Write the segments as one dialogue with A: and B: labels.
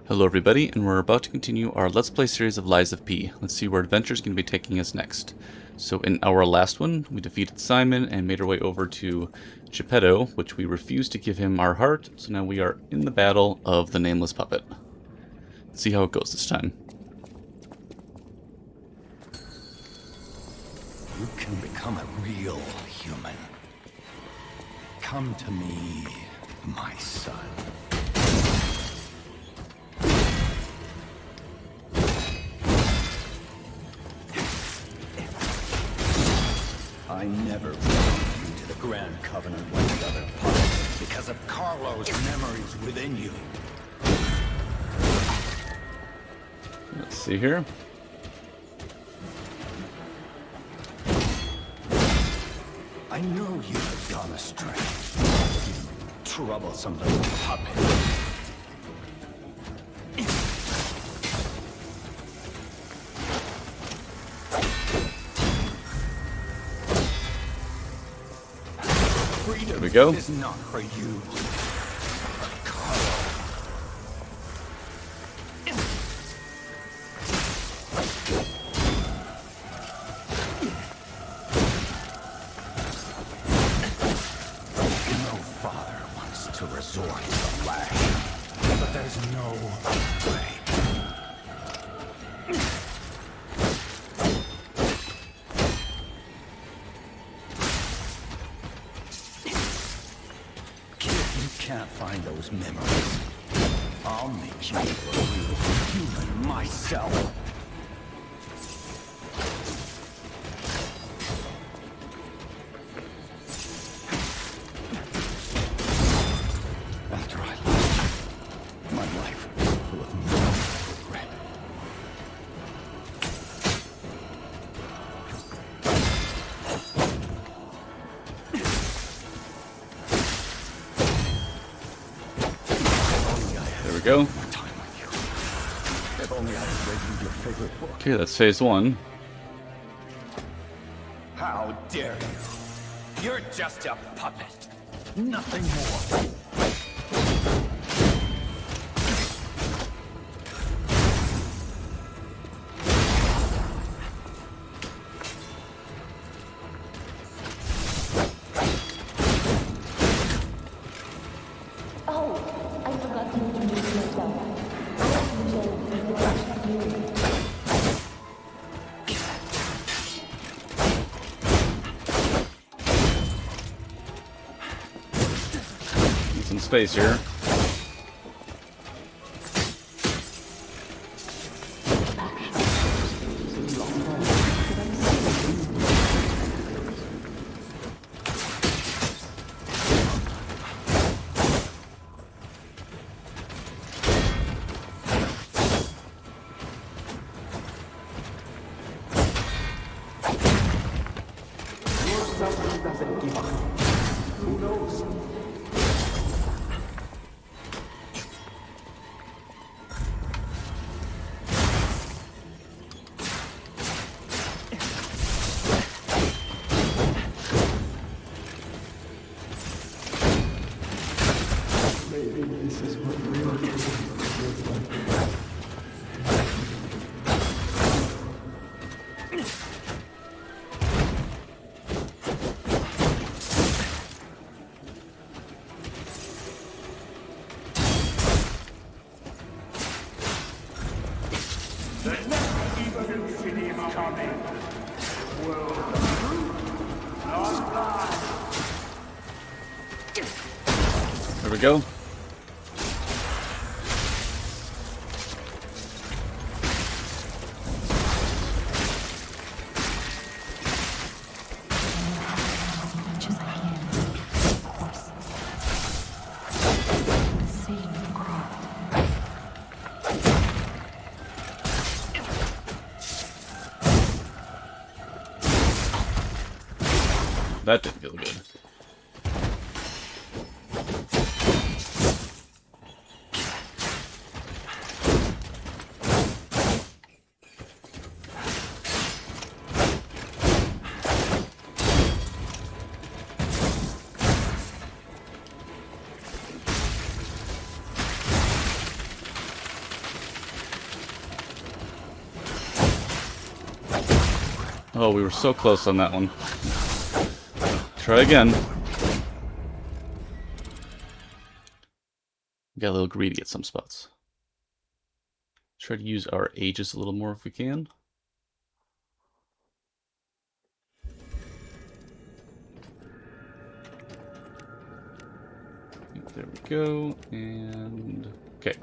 A: Hello everybody, and we're about to continue our Let's Play series of Lies of P. Let's see where adventure's going to be taking us next. So in our last one, we defeated Simon and made our way over to Geppetto, which we refused to give him our heart, so now we are in the battle of the Nameless Puppet. Let's see how it goes this time.
B: You can become a real human. Come to me, my son. I never welcomed you to the Grand Covenant like the other puppets because of Carlo's memories within you.
A: Let's see here.
B: I know you have gone astray. You troublesome little puppet.
A: There we go.
B: Is not for you. For Carlo. No father wants to resort to lash, but there's no way. Can't find those memories. I'll make you a real human myself. After I left, my life was full of no regret.
A: There we go.
B: Time with you. If only I had read you your favorite book.
A: Okay, that's phase one.
B: How dare you? You're just a puppet. Nothing more.
C: Oh, I forgot to introduce myself.
A: Need some space here.
D: Doesn't give up. Who knows? Maybe this is what real truth feels like.
A: There we go. That didn't feel good. Oh, we were so close on that one. Try again. Got a little greedy at some spots. Try to use our ages a little more if we can. There we go, and okay.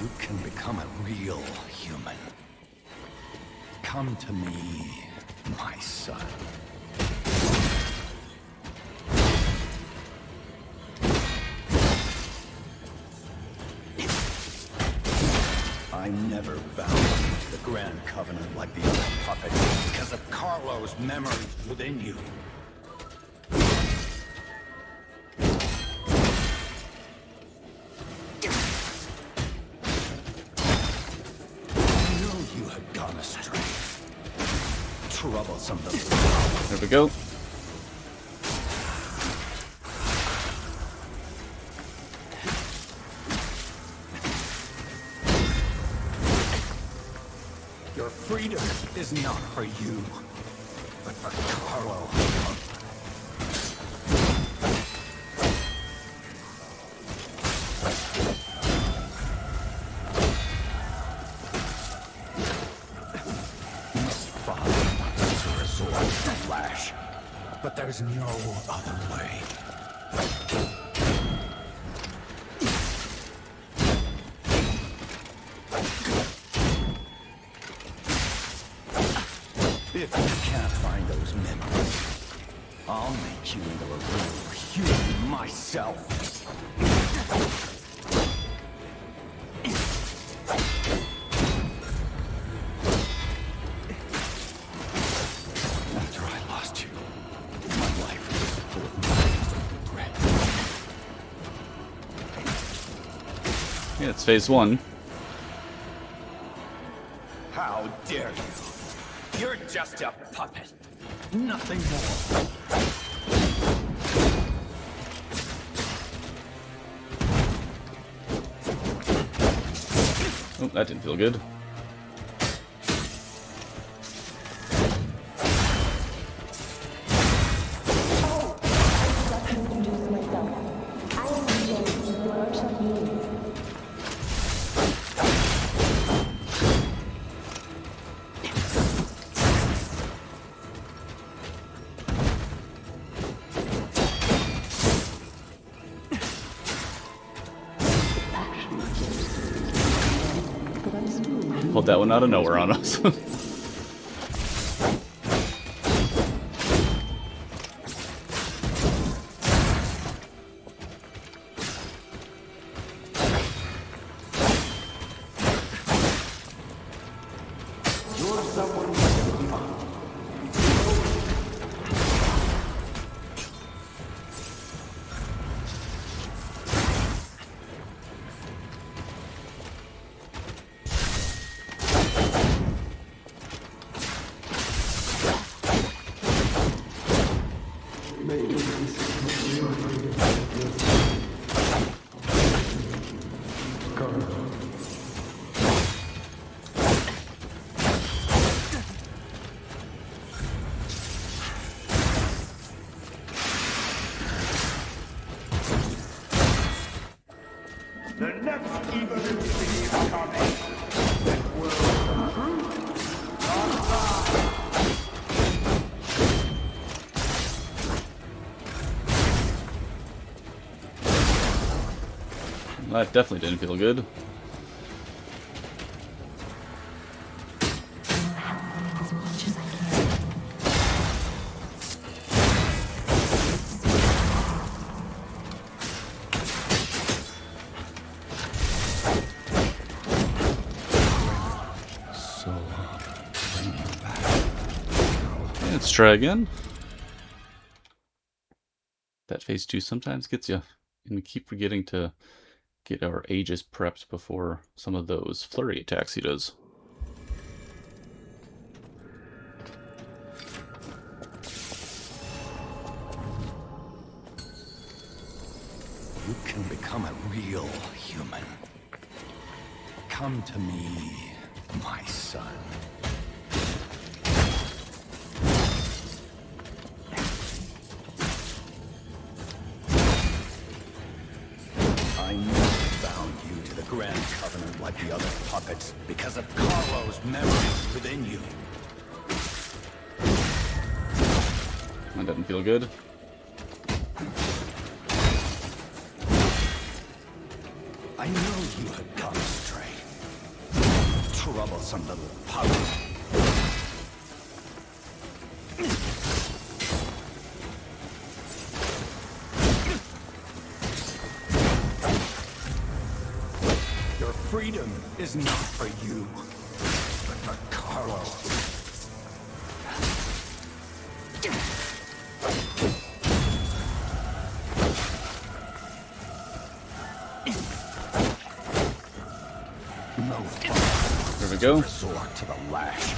B: You can become a real human. Come to me, my son. I never bound you to the Grand Covenant like the other puppets because of Carlo's memories within you. I know you had gone astray. Troublesome little.
A: There we go.
B: Your freedom is not for you, but for Carlo. His father wants to resort to lash, but there's no other way. If you can't find those memories, I'll make you into a real human myself. After I lost you, my life was full of regret.
A: Yeah, it's phase 1.
B: How dare you? You're just a puppet. Nothing more.
A: Oh, that didn't feel good.
C: Oh, I forgot to introduce myself. I am Jen, the workshop unit.
A: Pulled that one out of nowhere on us.
D: You're someone like a befallen. Maybe this is what real freedom is. Carlo.
E: The next evolution is coming. That will recruit our lives.
A: That definitely didn't feel good.
C: As much as I can.
B: So bring you back.
A: Yeah, let's try again. That phase 2 sometimes gets you, and we keep forgetting to get our ages prepped before some of those flurry attacks he does.
B: You can become a real human. Come to me, my son. I never bound you to the Grand Covenant like the other puppets because of Carlo's memories within you.
A: That doesn't feel good.
B: I know you had gone astray. Troublesome little puppet. Your freedom is not for you, but for Carlo. No
A: There we go.
B: resort to the lash,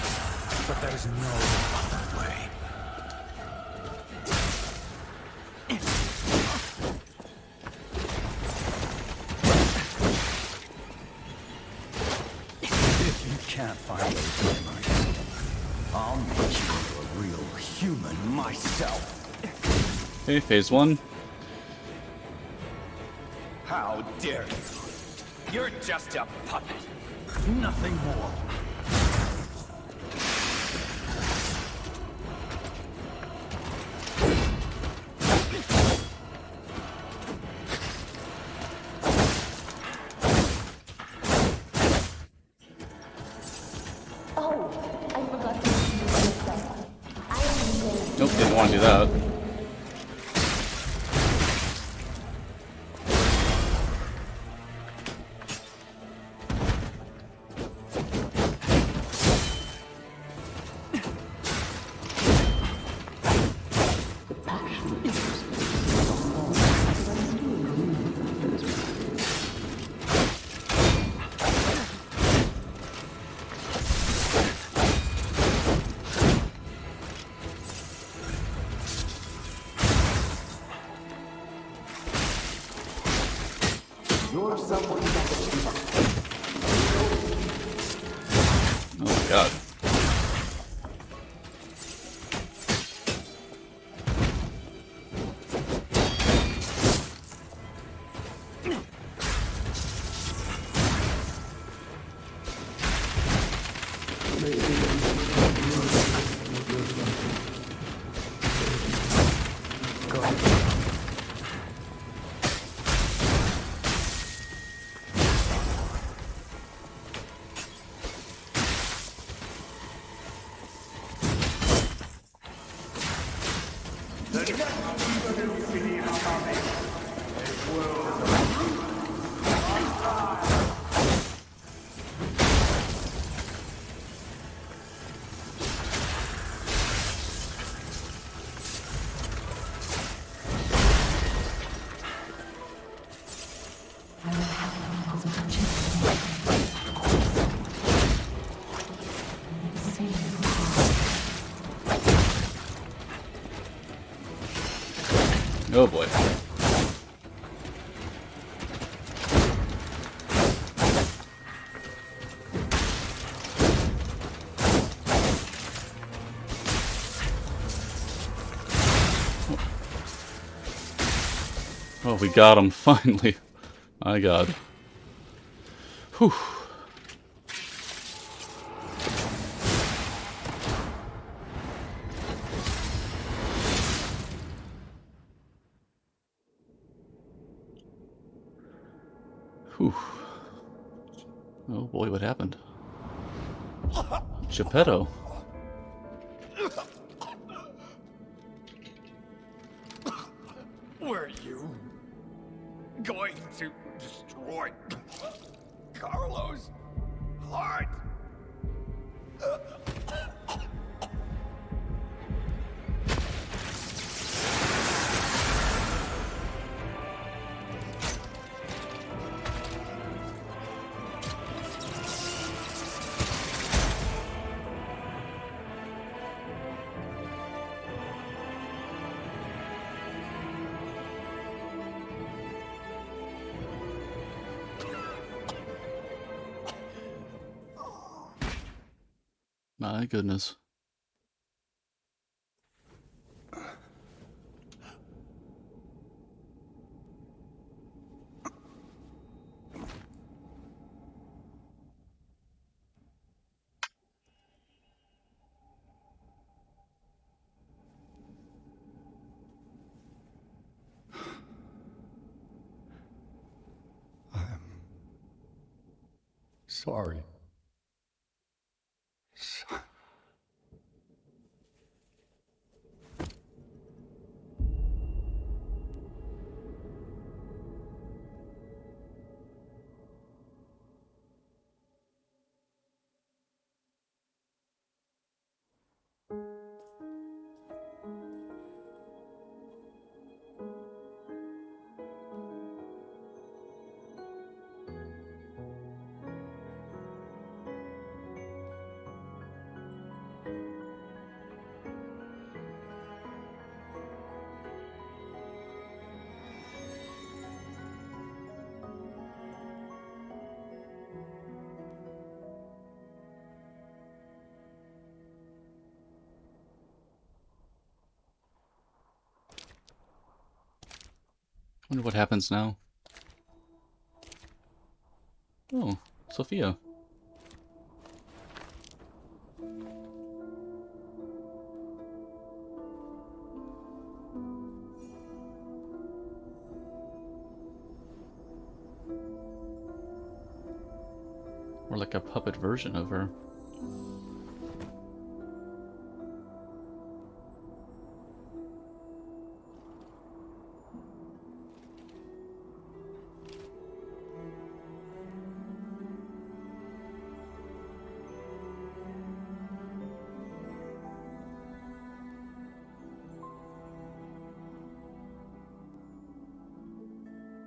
B: but there's no other way. If you can't find those memories, I'll make you into a real human myself.
A: Okay, phase 1.
B: How dare you? You're just a puppet. Nothing more.
C: Oh, I forgot to introduce myself. I am Belle.
A: Nope, didn't want to do that.
D: You're someone that
A: Oh my god.
E: The next evil infinity is coming. This world is
A: Oh boy. Oh, we got him, finally. My god. Whew. Whew. Oh boy, what happened? Geppetto.
B: Were you going to destroy Carlo's heart?
A: My goodness.
D: Sorry.
A: Wonder what happens now. Oh, Sophia. Or like a puppet version of her.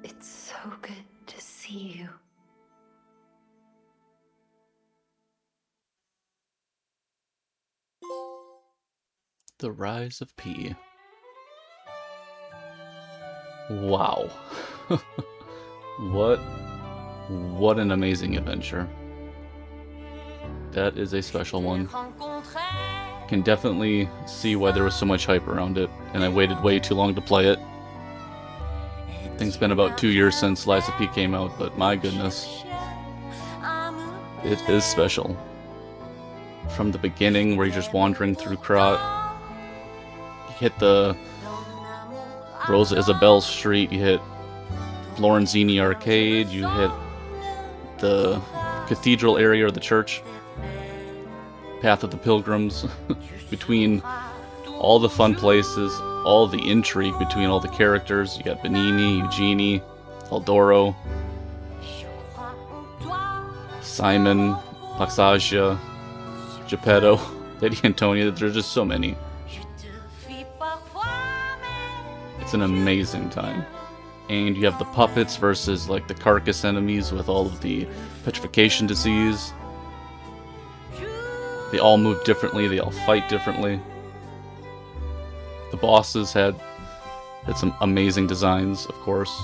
F: It's so good to see you.
A: The Rise of P. Wow. What an amazing adventure. That is a special one. Can definitely see why there was so much hype around it, and I waited way too long to play it. I think it's been about 2 years since Lies of P came out, but my goodness. It is special. From the beginning, where you're just wandering through Krat, you hit the Rosa Isabelle Street, you hit Lorenzini Arcade, you hit the cathedral area or the church, Path of the Pilgrims, between all the fun places, all the intrigue between all the characters. You got Benini, Eugenie, Eldoro, Simon, Plaxasia, Geppetto, Lady Antonia. There's just so many. It's an amazing time. And you have the puppets versus like the carcass enemies with all of the petrification disease. They all move differently, they all fight differently. The bosses had some amazing designs, of course.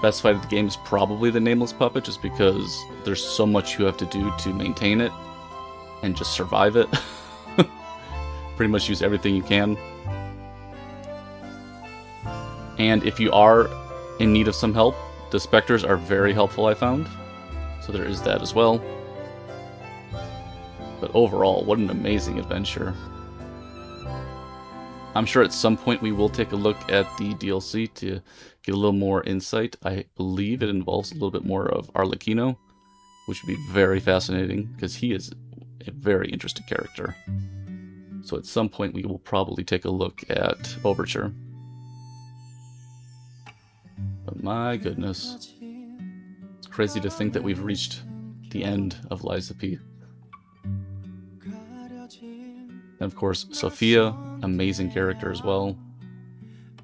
A: Best fight of the game is probably the Nameless Puppet, just because there's so much you have to do to maintain it and just survive it. Pretty much use everything you can. And if you are in need of some help, the Spectres are very helpful, I found. So there is that as well. But overall, what an amazing adventure. I'm sure at some point we will take a look at the DLC to get a little more insight. I believe it involves a little bit more of Arlecchino, which would be very fascinating, because he is a very interesting character. So at some point we will probably take a look at Overture. But my goodness. It's crazy to think that we've reached the end of Lies of P. And of course, Sophia, amazing character as well.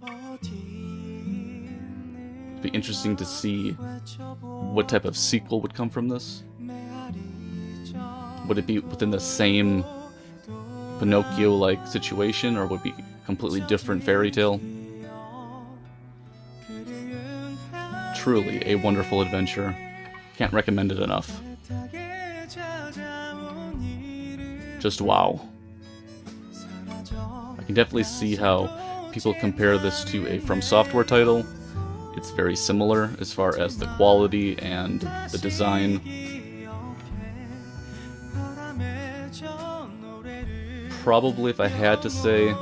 A: It'd be interesting to see what type of sequel would come from this. Would it be within the same Pinocchio-like situation, or would it be a completely different fairy tale? Truly a wonderful adventure. Can't recommend it enough. just wow. I can definitely see how people compare this to a From Software title. It's very similar as far as the quality and the design. Probably, if I had to say,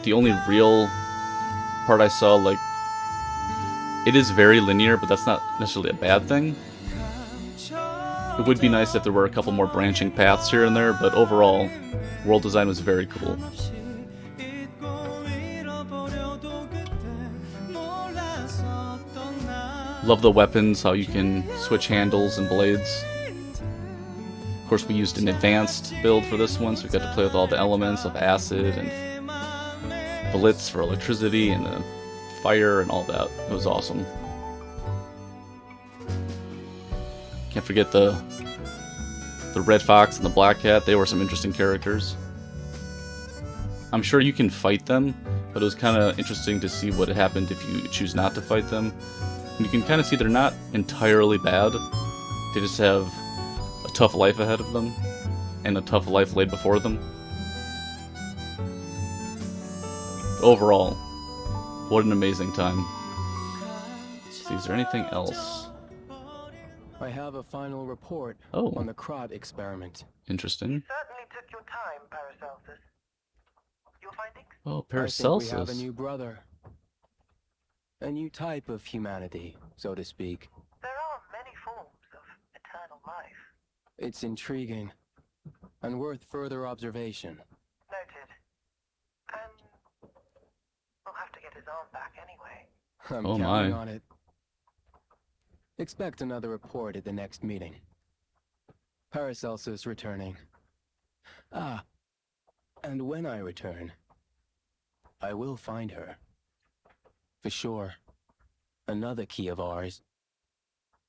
A: the only real part I saw, like, it is very linear, but that's not necessarily a bad thing. It would be nice if there were a couple more branching paths here and there, but overall, world design was very cool. Love the weapons, how you can switch handles and blades. Of course, we used an advanced build for this one, so we got to play with all the elements of acid and blitz for electricity and fire and all that. It was awesome. Can't forget the red fox and the black cat. They were some interesting characters. I'm sure you can fight them, but it was kind of interesting to see what happened if you choose not to fight them. And you can kind of see they're not entirely bad. They just have a tough life ahead of them, and a tough life laid before them. Overall, what an amazing time. Let's see, is there anything else?
G: I have a final report
A: Oh.
G: on the Crod experiment.
A: Interesting.
H: Certainly took your time, Paracelsus. Your findings?
A: Oh,
G: I think
A: Paracelsus.
G: we have a new brother. A new type of humanity, so to speak.
H: There are many forms of eternal life.
G: It's intriguing and worth further observation.
H: Noted. And we'll have to get his arm back anyway.
G: I'm
A: Oh
G: counting
A: my.
G: on it. Expect another report at the next meeting. Paracelsus returning. Ah, and when I return, I will find her. For sure. Another key of ours.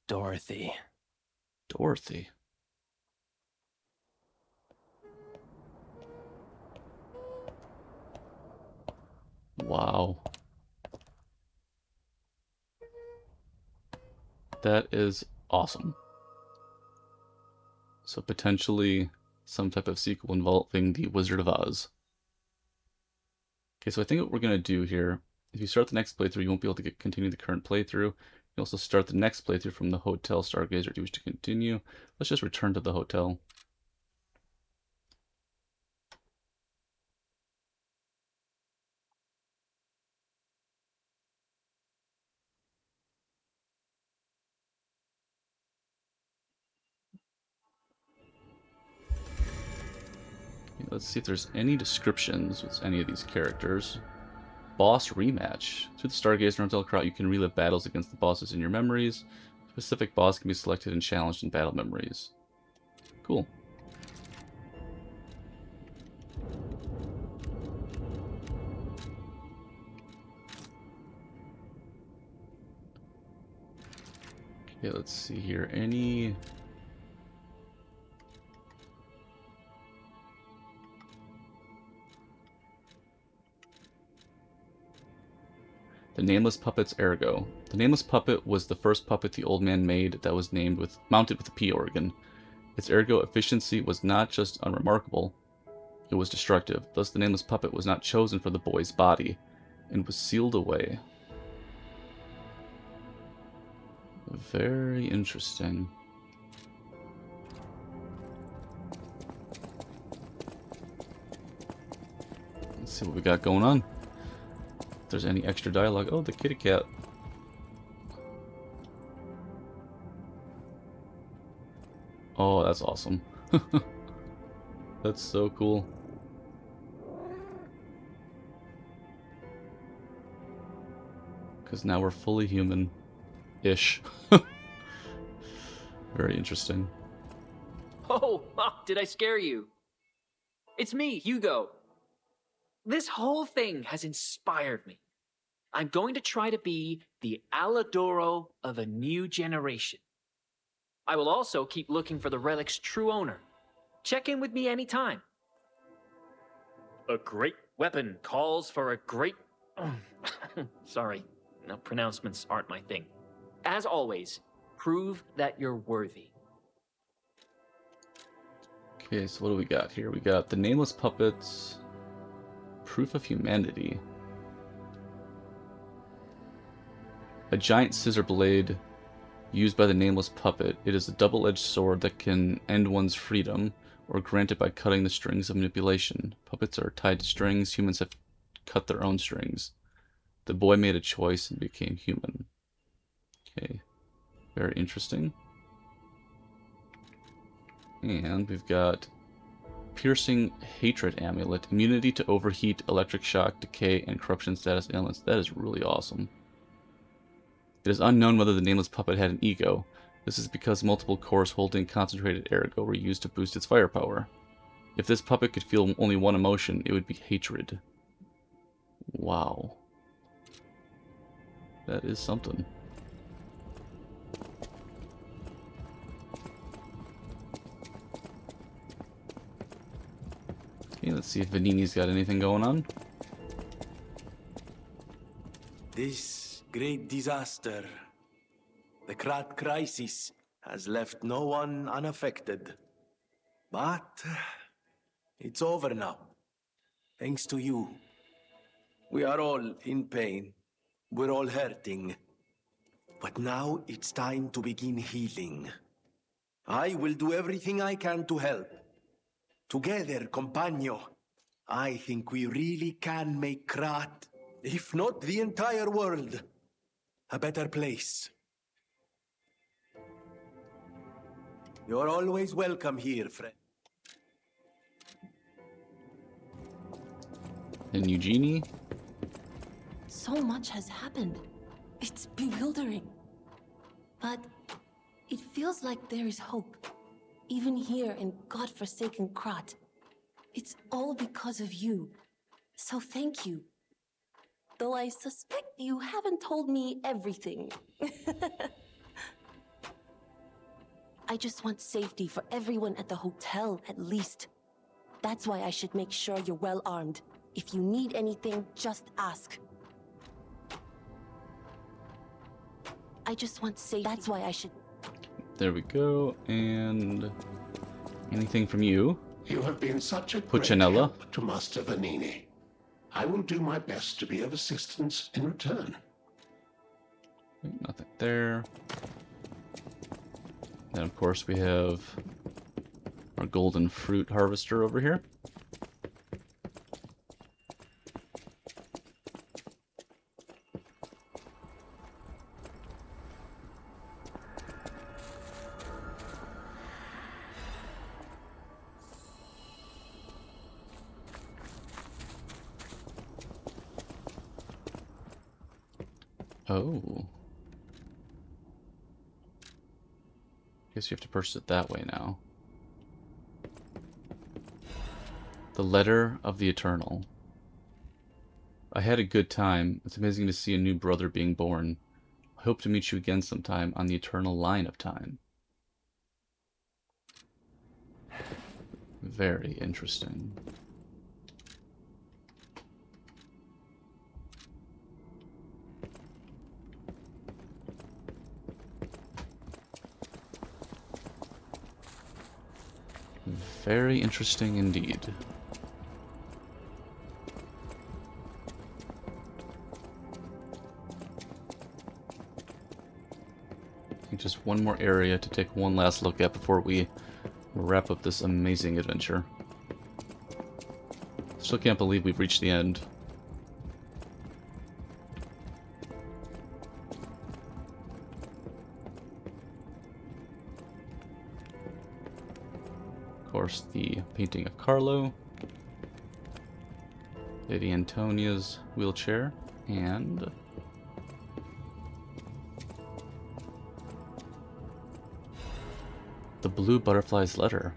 G: Dorothy.
A: Dorothy. Wow. That is awesome. So potentially some type of sequel involving the Wizard of Oz. Okay, so I think what we're going to do here, if you start the next playthrough, you won't be able to continue the current playthrough. You also start the next playthrough from the Hotel Stargazer. Do you wish to continue? Let's just return to the hotel. Let's see if there's any descriptions with any of these characters. Boss rematch. Through the Stargazer and Hotel Crowd, you can relive battles against the bosses in your memories. A specific boss can be selected and challenged in battle memories. Cool. Okay, let's see here. Any... The Nameless Puppet's Ergo. The Nameless Puppet was the first puppet the old man made that was mounted with a P organ. Its ergo efficiency was not just unremarkable, it was destructive. Thus the Nameless Puppet was not chosen for the boy's body, and was sealed away. Very interesting. Let's see what we got going on. If there's any extra dialogue. Oh, the kitty cat. Oh, that's awesome. That's so cool. Because now we're fully human-ish. Very interesting.
I: Oh, did I scare you? It's me, Hugo. This whole thing has inspired me. I'm going to try to be the Alidoro of a new generation. I will also keep looking for the relic's true owner. Check in with me anytime. A great weapon calls for a great... Sorry, no, pronouncements aren't my thing. As always, prove that you're worthy.
A: Okay, so what do we got here? We got the nameless puppets. Proof of humanity. A giant scissor blade used by the nameless puppet. It is a double-edged sword that can end one's freedom or grant it by cutting the strings of manipulation. Puppets are tied to strings. Humans have cut their own strings. The boy made a choice and became human. Okay, very interesting. And we've got piercing hatred amulet. Immunity to overheat, electric shock, decay, and corruption status ailments. That is really awesome. It is unknown whether the nameless puppet had an ego. This is because multiple cores holding concentrated ergo were used to boost its firepower. If this puppet could feel only one emotion, it would be hatred. Wow. That is something. Okay, let's see if Vanini's got anything going on.
J: This great disaster, the Krat crisis, has left no one unaffected. But it's over now, thanks to you. We are all in pain. We're all hurting. But now it's time to begin healing. I will do everything I can to help. Together, compagno, I think we really can make Krat, if not the entire world, a better place. You're always welcome here, friend.
A: And Eugenie?
C: So much has happened. It's bewildering. But it feels like there is hope. Even here in godforsaken Krat. It's all because of you. So thank you. Though I suspect you haven't told me everything. I just want safety for everyone at the hotel, at least. That's why I should make sure you're well armed. If you need anything, just ask. I just want safety. That's why I should...
A: There we go, and anything from you?
K: You have been such a great
A: Puccinella?
K: help to Master Vanini. I will do my best to be of assistance in return.
A: Nothing there. Then of course we have our golden fruit harvester over here. Oh. Guess you have to purchase it that way now. The Letter of the Eternal. I had a good time. It's amazing to see a new brother being born. I hope to meet you again sometime on the eternal line of time. Very interesting. Very interesting indeed. I think just one more area to take one last look at before we wrap up this amazing adventure. Still can't believe we've reached the end. Of course, the painting of Carlo, Lady Antonia's wheelchair, and the blue butterfly's letter.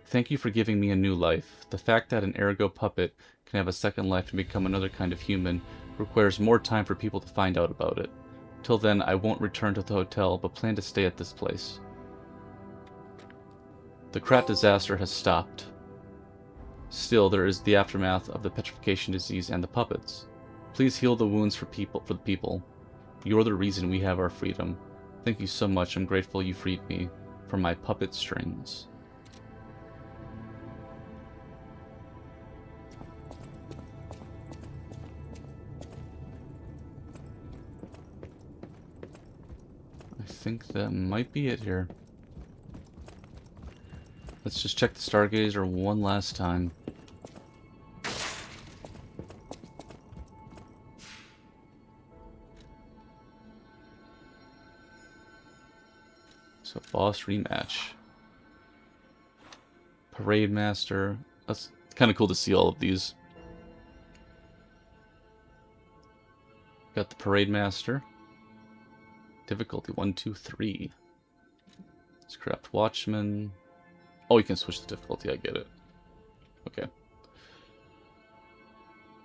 A: Thank you for giving me a new life. The fact that an ergo puppet can have a second life and become another kind of human requires more time for people to find out about it. Till then, I won't return to the hotel, but plan to stay at this place. The Krat disaster has stopped. Still, there is the aftermath of the petrification disease and the puppets. Please heal the wounds for the people. You're the reason we have our freedom. Thank you so much. I'm grateful you freed me from my puppet strings. think that might be it here. Let's just check the Stargazer one last time. So boss rematch. Parade Master. That's kind of cool to see all of these. Got the Parade Master. Difficulty 1, 2, 3. Scrapped Watchman. Oh, you can switch the difficulty, I get it. Okay.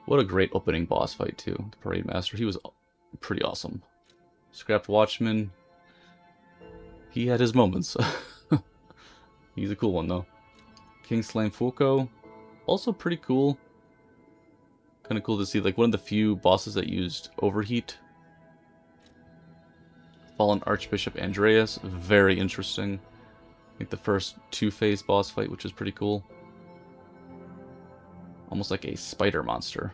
A: What a great opening boss fight, too. The Parade Master, he was pretty awesome. Scrapped Watchman. He had his moments. He's a cool one, though. King Slain Fuko. Also pretty cool. Kind of cool to see, like, one of the few bosses that used Overheat. Fallen Archbishop Andreas. Very interesting. I think the first two-phase boss fight, which is pretty cool. Almost like a spider monster.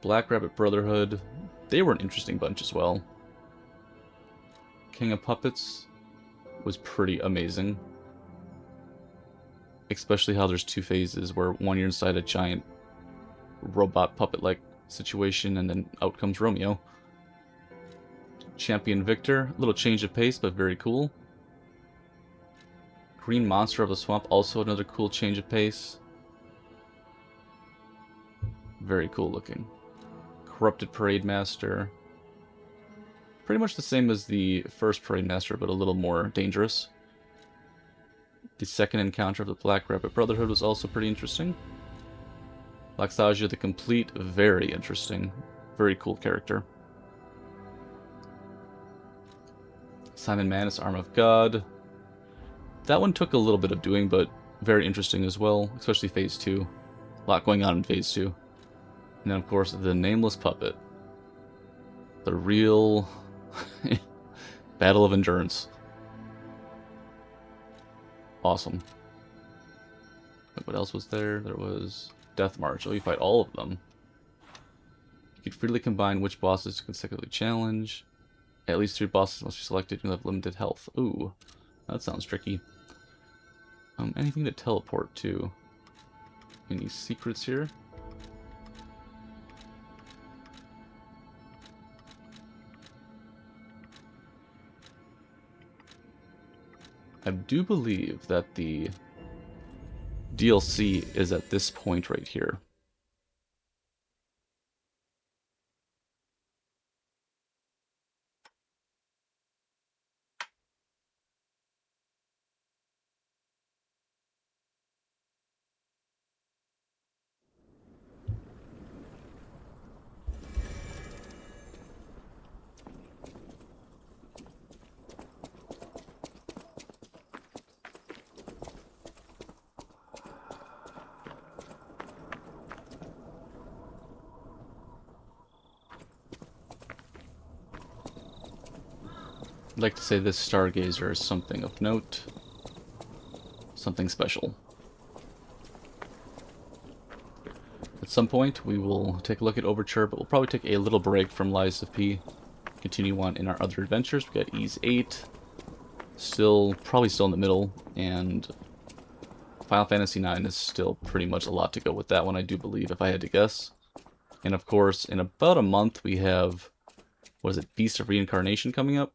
A: Black Rabbit Brotherhood. They were an interesting bunch as well. King of Puppets was pretty amazing. Especially how there's two phases where one you're inside a giant robot puppet-like situation and then out comes Romeo. Champion Victor. A little change of pace, but very cool. Green Monster of the Swamp. Also another cool change of pace. Very cool looking. Corrupted Parade Master. Pretty much the same as the first Parade Master, but a little more dangerous. The second encounter of the Black Rabbit Brotherhood was also pretty interesting. Laxasia the Complete, very interesting. Very cool character. Simon Manus, Arm of God. That one took a little bit of doing, but very interesting as well, especially Phase 2. A lot going on in Phase 2. And then, of course, the Nameless Puppet. The real Battle of Endurance. Awesome. What else was there? There was Death March. Oh, you fight all of them. You can freely combine which bosses to consecutively challenge. At least 3 bosses must be selected who have limited health. Ooh, that sounds tricky. Anything to teleport to? Any secrets here? I do believe that the DLC is at this point right here. I'd like to say this Stargazer is something of note. Something special. At some point, we will take a look at Overture, but we'll probably take a little break from Lies of P. Continue on in our other adventures. We got Ys 8. Probably still in the middle. And Final Fantasy 9 is still pretty much a lot to go with that one, I do believe, if I had to guess. And of course, in about a month, we have, what is it, Beast of Reincarnation coming up.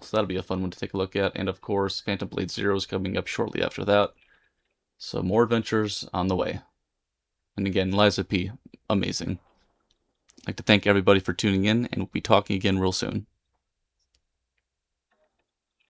A: So that'll be a fun one to take a look at. And of course, Phantom Blade Zero is coming up shortly after that. So more adventures on the way. And again, Lies of P, amazing. I'd like to thank everybody for tuning in, and we'll be talking again real soon.